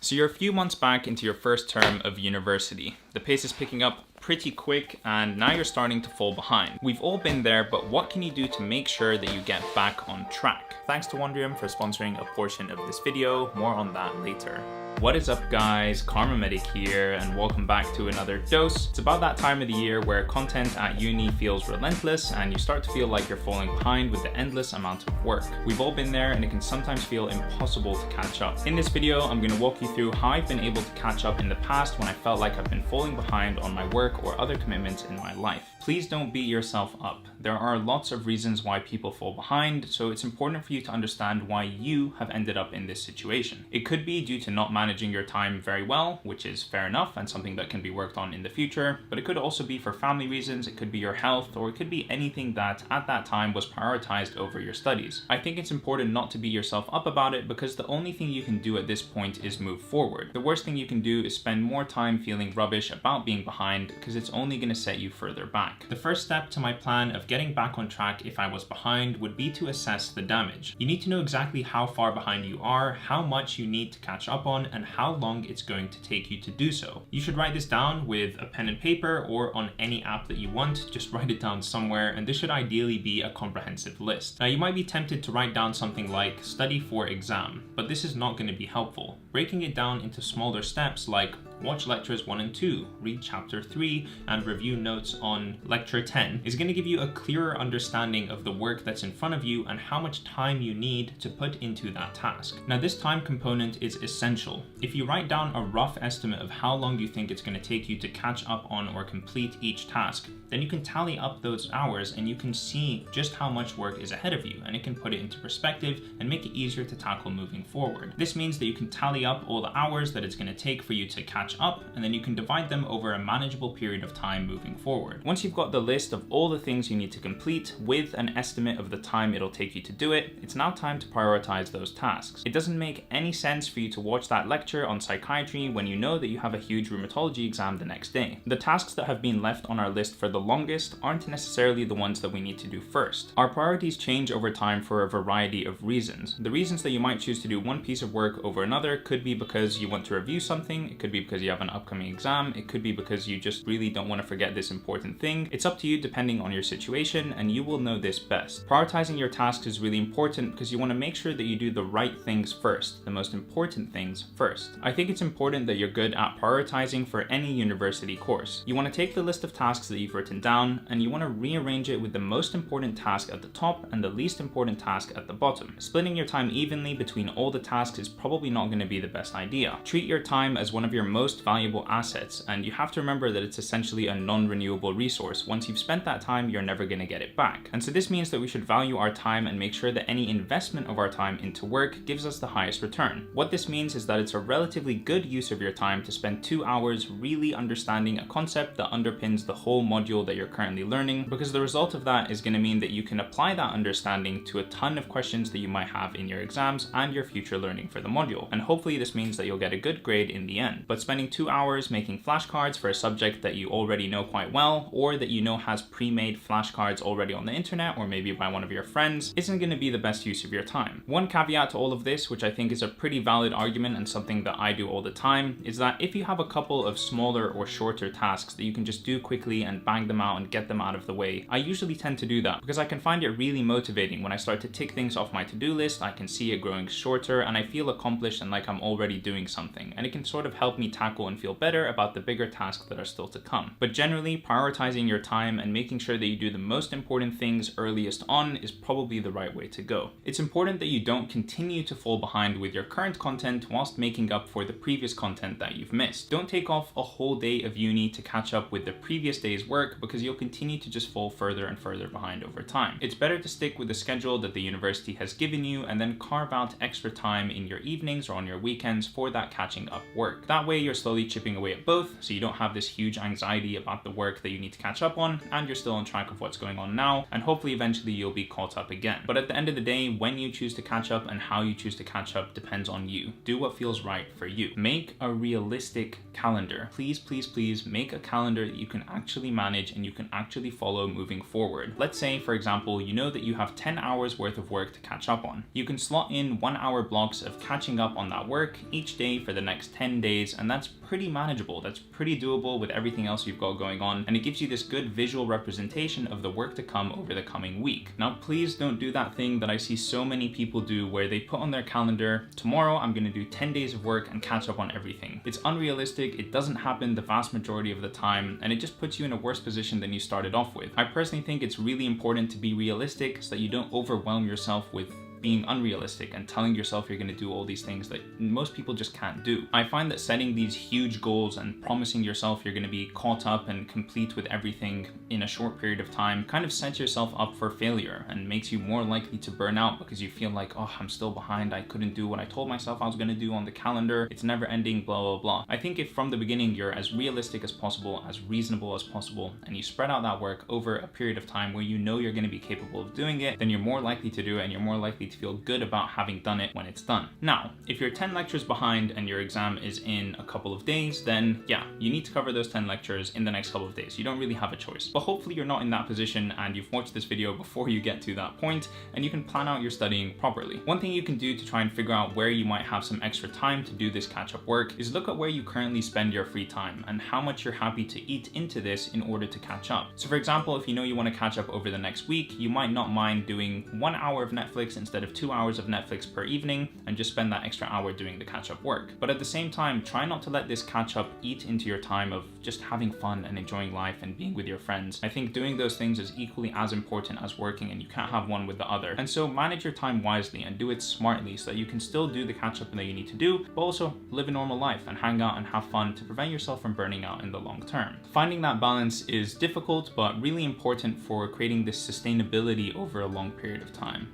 So you're a few months back into your first term of university. The pace is picking up pretty quick and now you're starting to fall behind. We've all been there, but what can you do to make sure that you get back on track? Thanks to Wondrium for sponsoring a portion of this video. More on that later. What is up guys, Kharma Medic here and welcome back to another dose. It's about that time of the year where content at uni feels relentless and you start to feel like you're falling behind with the endless amount of work. We've all been there and it can sometimes feel impossible to catch up. In this video, I'm going to walk you through how I've been able to catch up in the past when I felt like I've been falling behind on my work or other commitments in my life. Please don't beat yourself up. There are lots of reasons why people fall behind, so it's important for you to understand why you have ended up in this situation. It could be due to not managing your time very well, which is fair enough and something that can be worked on in the future, but it could also be for family reasons, it could be your health, or it could be anything that at that time was prioritized over your studies. I think it's important not to beat yourself up about it because the only thing you can do at this point is move forward. The worst thing you can do is spend more time feeling rubbish about being behind because it's only going to set you further back. The first step to my plan of getting back on track if I was behind would be to assess the damage. You need to know exactly how far behind you are, how much you need to catch up on, and how long it's going to take you to do so. You should write this down with a pen and paper or on any app that you want. Just write it down somewhere, and this should ideally be a comprehensive list. Now you might be tempted to write down something like study for exam, but this is not going to be helpful. Breaking it down into smaller steps like watch lectures 1 and 2, read chapter 3, and review notes on lecture 10 is going to give you a clearer understanding of the work that's in front of you and how much time you need to put into that task. Now this time component is essential. If you write down a rough estimate of how long you think it's going to take you to catch up on or complete each task, then you can tally up those hours and you can see just how much work is ahead of you, and it can put it into perspective and make it easier to tackle moving forward. This means that you can tally up all the hours that it's going to take for you to catch up, and then you can divide them over a manageable period of time moving forward. Once you've got the list of all the things you need to complete with an estimate of the time it'll take you to do it, it's now time to prioritize those tasks. It doesn't make any sense for you to watch that lecture on psychiatry when you know that you have a huge rheumatology exam the next day. The tasks that have been left on our list for the longest aren't necessarily the ones that we need to do first. Our priorities change over time for a variety of reasons. The reasons that you might choose to do one piece of work over another could be because you want to review something, it could be because you have an upcoming exam, it could be because you just really don't want to forget this important thing. It's up to you depending on your situation, and you will know this best. Prioritizing your tasks is really important because you want to make sure that you do the right things first, the most important things first. I think it's important that you're good at prioritizing for any university course. You want to take the list of tasks that you've written down and you want to rearrange it with the most important task at the top and the least important task at the bottom. Splitting your time evenly between all the tasks is probably not going to be the best idea. Treat your time as one of your most valuable assets, and you have to remember that it's essentially a non-renewable resource. Once you've spent that time, you're never going to get it back. And so this means that we should value our time and make sure that any investment of our time into work gives us the highest return. What this means is that it's a relatively good use of your time to spend 2 hours really understanding a concept that underpins the whole module that you're currently learning, because the result of that is going to mean that you can apply that understanding to a ton of questions that you might have in your exams and your future learning for the module. And hopefully this means that you'll get a good grade in the end. But spending 2 hours making flashcards for a subject that you already know quite well, or that you know has pre-made flashcards already on the internet or maybe by one of your friends, isn't going to be the best use of your time. One caveat to all of this, which I think is a pretty valid argument and something that I do all the time, is that if you have a couple of smaller or shorter tasks that you can just do quickly and bang them out and get them out of the way, I usually tend to do that because I can find it really motivating. When I start to tick things off my to-do list, I can see it growing shorter and I feel accomplished and like I'm already doing something, and it can sort of help me tackle and feel better about the bigger tasks that are still to come. But generally, prioritizing your time and making sure that you do the most important things earliest on is probably the right way to go. It's important that you don't continue to fall behind with your current content whilst making up for the previous content that you've missed. Don't take off a whole day of uni to catch up with the previous day's work because you'll continue to just fall further and further behind over time. It's better to stick with the schedule that the university has given you and then carve out extra time in your evenings or on your weekends for that catching up work. That way you're you're slowly chipping away at both, so you don't have this huge anxiety about the work that you need to catch up on, and you're still on track of what's going on now, and hopefully eventually you'll be caught up again. But at the end of the day, when you choose to catch up and how you choose to catch up depends on you. Do what feels right for you. Make a realistic calendar. Please, please, please make a calendar that you can actually manage and you can actually follow moving forward. Let's say, for example, you know that you have 10 hours worth of work to catch up on. You can slot in 1 hour blocks of catching up on that work each day for the next 10 days, and that's pretty manageable. That's pretty doable with everything else you've got going on, and it gives you this good visual representation of the work to come over the coming week. Now, please don't do that thing that I see so many people do where they put on their calendar, tomorrow I'm going to do 10 days of work and catch up on everything. It's unrealistic, it doesn't happen the vast majority of the time, and it just puts you in a worse position than you started off with. I personally think it's really important to be realistic so that you don't overwhelm yourself with being unrealistic and telling yourself you're going to do all these things that most people just can't do. I find that setting these huge goals and promising yourself you're going to be caught up and complete with everything in a short period of time kind of sets yourself up for failure and makes you more likely to burn out because you feel like, oh, I'm still behind, I couldn't do what I told myself I was going to do on the calendar, it's never ending, blah, blah, blah. I think if from the beginning you're as realistic as possible, as reasonable as possible, and you spread out that work over a period of time where you know you're going to be capable of doing it, then you're more likely to do it and you're more likely to feel good about having done it when it's done. Now, if you're 10 lectures behind and your exam is in a couple of days, then yeah, you need to cover those 10 lectures in the next couple of days. You don't really have a choice. But hopefully you're not in that position and you've watched this video before you get to that point and you can plan out your studying properly. One thing you can do to try and figure out where you might have some extra time to do this catch-up work is look at where you currently spend your free time and how much you're happy to eat into this in order to catch up. So for example, if you know you want to catch up over the next week, you might not mind doing 1 hour of Netflix instead of 2 hours of Netflix per evening and just spend that extra hour doing the catch-up work. But at the same time, try not to let this catch-up eat into your time of just having fun and enjoying life and being with your friends. I think doing those things is equally as important as working, and you can't have one with the other. And so manage your time wisely and do it smartly so that you can still do the catch-up that you need to do, but also live a normal life and hang out and have fun to prevent yourself from burning out in the long term. Finding that balance is difficult, but really important for creating this sustainability over a long period of time.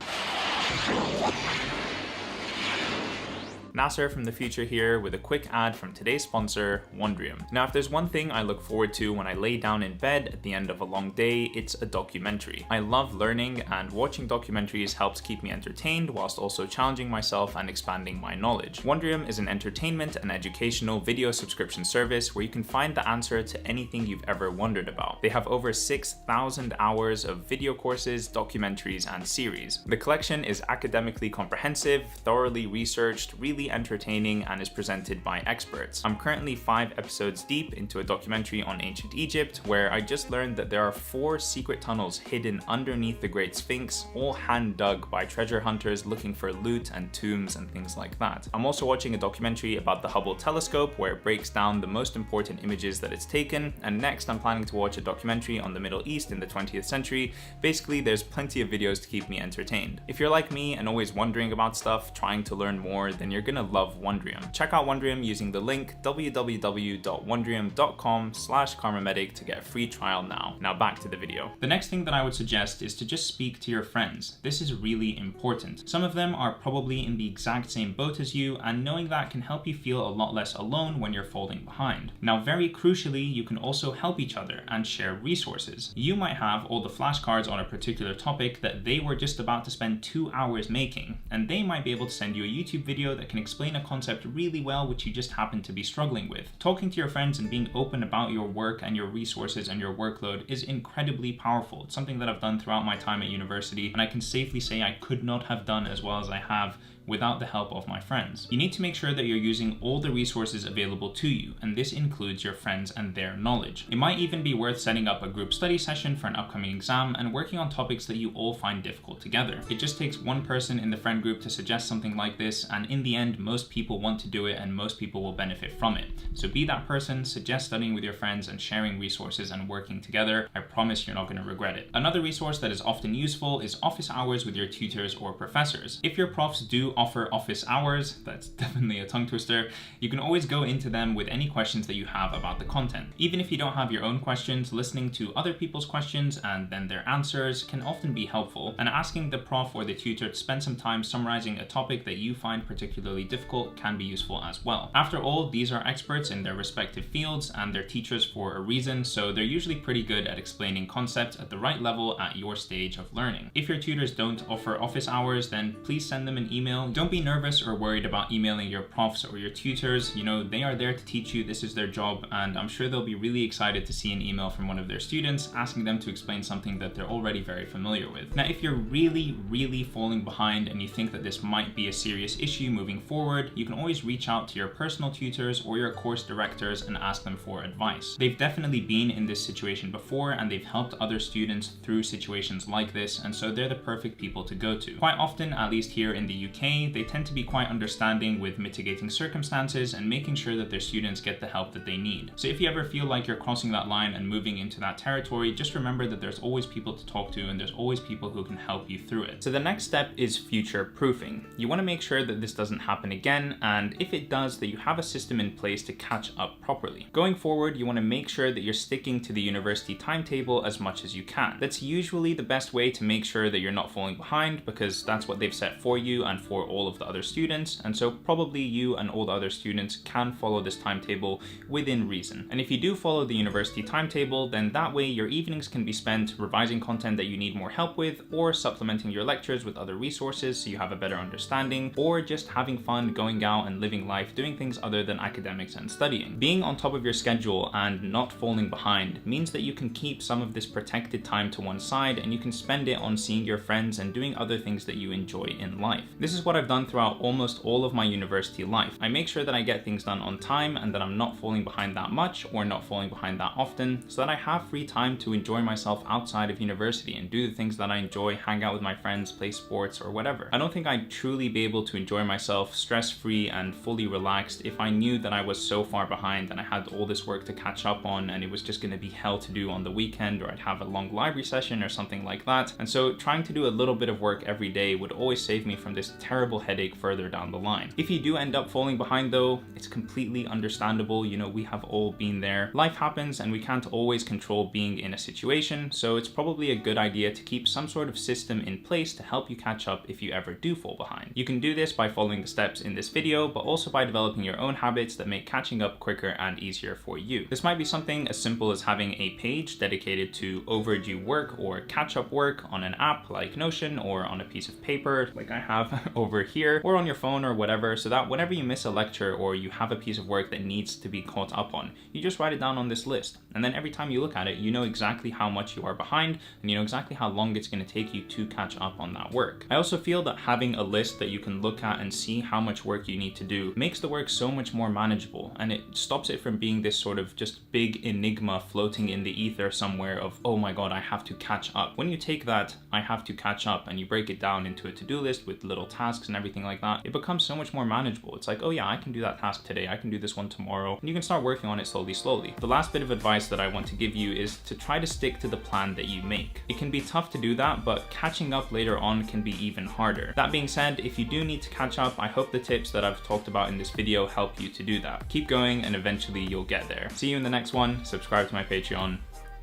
Nasser from the future here with a quick ad from today's sponsor, Wondrium. Now, if there's one thing I look forward to when I lay down in bed at the end of a long day, it's a documentary. I love learning, and watching documentaries helps keep me entertained whilst also challenging myself and expanding my knowledge. Wondrium is an entertainment and educational video subscription service where you can find the answer to anything you've ever wondered about. They have over 6,000 hours of video courses, documentaries, and series. The collection is academically comprehensive, thoroughly researched, really entertaining, and is presented by experts. I'm currently 5 episodes deep into a documentary on ancient Egypt where I just learned that there are 4 secret tunnels hidden underneath the Great Sphinx, all hand dug by treasure hunters looking for loot and tombs and things like that. I'm also watching a documentary about the Hubble telescope where it breaks down the most important images that it's taken, and next I'm planning to watch a documentary on the Middle East in the 20th century. Basically, there's plenty of videos to keep me entertained. If you're like me and always wondering about stuff, trying to learn more, then you're gonna love Wondrium. Check out Wondrium using the link www.wondrium.com/Kharma Medic to get a free trial now. Now back to the video. The next thing that I would suggest is to just speak to your friends. This is really important. Some of them are probably in the exact same boat as you, and knowing that can help you feel a lot less alone when you're falling behind. Now, very crucially, you can also help each other and share resources. You might have all the flashcards on a particular topic that they were just about to spend 2 hours making, and they might be able to send you a YouTube video that can explain a concept really well which you just happen to be struggling with. Talking to your friends and being open about your work and your resources and your workload is incredibly powerful. It's something that I've done throughout my time at university, and I can safely say I could not have done as well as I have without the help of my friends. You need to make sure that you're using all the resources available to you, and this includes your friends and their knowledge. It might even be worth setting up a group study session for an upcoming exam and working on topics that you all find difficult together. It just takes one person in the friend group to suggest something like this, and in the end, most people want to do it and most people will benefit from it. So be that person, suggest studying with your friends and sharing resources and working together. I promise you're not going to regret it. Another resource that is often useful is office hours with your tutors or professors. If your profs do do offer office hours, that's definitely a tongue twister, you can always go into them with any questions that you have about the content. Even if you don't have your own questions, listening to other people's questions and then their answers can often be helpful, and asking the prof or the tutor to spend some time summarizing a topic that you find particularly difficult can be useful as well. After all, these are experts in their respective fields and they're teachers for a reason, so they're usually pretty good at explaining concepts at the right level at your stage of learning. If your tutors don't offer office hours, then please send them an email. Don't be nervous or worried about emailing your profs or your tutors. You know, they are there to teach you, this is their job, and I'm sure they'll be really excited to see an email from one of their students asking them to explain something that they're already very familiar with. Now, if you're really falling behind and you think that this might be a serious issue moving forward, you can always reach out to your personal tutors or your course directors and ask them for advice. They've definitely been in this situation before and they've helped other students through situations like this, and so they're the perfect people to go to. Quite often, at least here in the UK, they tend to be quite understanding with mitigating circumstances and making sure that their students get the help that they need. So if you ever feel like you're crossing that line and moving into that territory, just remember that there's always people to talk to and there's always people who can help you through it. So the next step is future proofing. You want to make sure that this doesn't happen again, and if it does, that you have a system in place to catch up properly. Going forward, you want to make sure that you're sticking to the university timetable as much as you can. That's usually the best way to make sure that you're not falling behind, because that's what they've set for you and for all of the other students, and so probably you and all the other students can follow this timetable within reason. And if you do follow the university timetable, then that way your evenings can be spent revising content that you need more help with, or supplementing your lectures with other resources so you have a better understanding, or just having fun going out and living life, doing things other than academics and studying. Being on top of your schedule and not falling behind means that you can keep some of this protected time to one side and you can spend it on seeing your friends and doing other things that you enjoy in life. This is what I've done throughout almost all of my university life. I make sure that I get things done on time and that I'm not falling behind that much or not falling behind that often, so that I have free time to enjoy myself outside of university and do the things that I enjoy, hang out with my friends, play sports or whatever. I don't think I'd truly be able to enjoy myself stress-free and fully relaxed if I knew that I was so far behind and I had all this work to catch up on and it was just going to be hell to do on the weekend, or I'd have a long library session or something like that. And so trying to do a little bit of work every day would always save me from this terrible headache further down the line. If you do end up falling behind though, it's completely understandable. You know, we have all been there. Life happens and we can't always control being in a situation, so it's probably a good idea to keep some sort of system in place to help you catch up if you ever do fall behind. You can do this by following the steps in this video, but also by developing your own habits that make catching up quicker and easier for you. This might be something as simple as having a page dedicated to overdue work or catch-up work on an app like Notion, or on a piece of paper like I have over here, or on your phone or whatever, so that whenever you miss a lecture or you have a piece of work that needs to be caught up on, you just write it down on this list. And then every time you look at it, you know exactly how much you are behind and you know exactly how long it's going to take you to catch up on that work. I also feel that having a list that you can look at and see how much work you need to do makes the work so much more manageable, and it stops it from being this sort of just big enigma floating in the ether somewhere of, oh my god, I have to catch up. When you take that, I have to catch up, and you break it down into a to-do list with little tasks and everything like that, it becomes so much more manageable. It's like, oh yeah, I can do that task today, I can do this one tomorrow, and you can start working on it slowly. The last bit of advice that I want to give you is to try to stick to the plan that you make. It can be tough to do that, but catching up later on can be even harder. That being said, if you do need to catch up, I hope the tips that I've talked about in this video help you to do that. Keep going and eventually you'll get there. See you in the next one. Subscribe to my Patreon.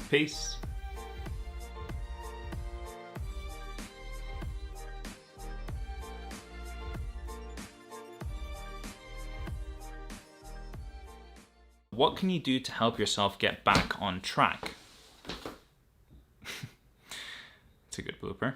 Peace. What can you do to help yourself get back on track? It's a good blooper.